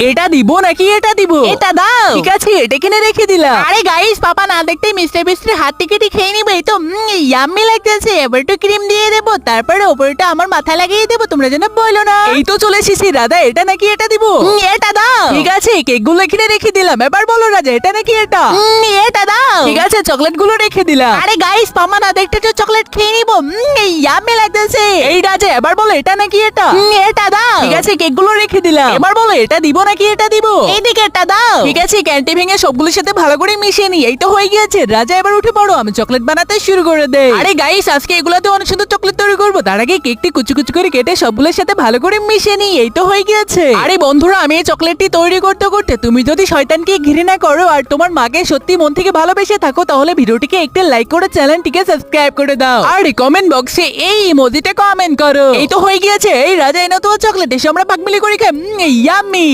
এটা দিব নাকি এটা দিব? এটা দাও। ঠিক আছে, এটা কিনে রেখে দিলাম। আরে গাইস, পাপা না দেখতে মিস্টার বিস্টের হাত থেকে খেয়ে নিবে। এই তো ইয়াম্মি লাগতেছে। এবার একটু ক্রিম দিয়ে দেবো, তারপরে ওপরটা আমার মাথা লাগিয়ে দেবো। তোমরা যেন বলো না। এই তো চলে এসেছি রাধা, এটা নাকি এটা দিব? এটা দাও। ঠিক আছে, কেক গুলো কিনে রেখে দিলাম। এবার বলো রাজা, এটা নাকি এটা? এটা দাও। ঠিক আছে, চকলেট গুলো রেখে দিলাম। আরে গাইস, পাপা না দেখতে তো চকলেট খেয়ে নিবো। ইয়াম্মি লাগতেছে। এই রাজা, এবার বলো এটা নাকি এটা? এটা দাও। ঠিক আছে, কেক গুলো রেখে দিলাম। এবার বলো এটা দিব নাকি এটা দিব? এইদিকে এটা দাও। ঠিক আছে, ক্যান্ডি ভেঙে সবগুলোর সাথে ভালো করে মিশিয়ে নি। এই তো হয়ে গিয়েছে রাজা, এবার উঠে পড়ো, আমি চকলেট বানাতে শুরু করে দেই। আরে গাইস, আজকে এগুলাতে অনেক সুন্দর চকলেট তৈরি করবো। তার আগে কেকটি কুচি কুচি করে কেটে সবগুলোর সাথে ভালো করে মিশিয়ে নি। এই তো হয়ে গিয়েছে। আরে বন্ধুরা, আমি এই চকলেটটি তৈরি করতে করতে তুমি যদি শয়তানকে ঘৃণা করো আর তোমার মাকে সত্যি মন থেকে ভালোবেসে থাকো, তাহলে ভিডিওটিকে একটা লাইক করে চ্যানেলটিকে সাবস্ক্রাইব করে দাও। আর কমেন্ট বক্সে এই ইমোজিটা কমেন্ট করো। এই তো হয়ে গিয়েছে। এই রাজা, এনে তোমার চকলেট, এসে আমরা ভাগ মিলি করে খাই। ইয়াম্মি।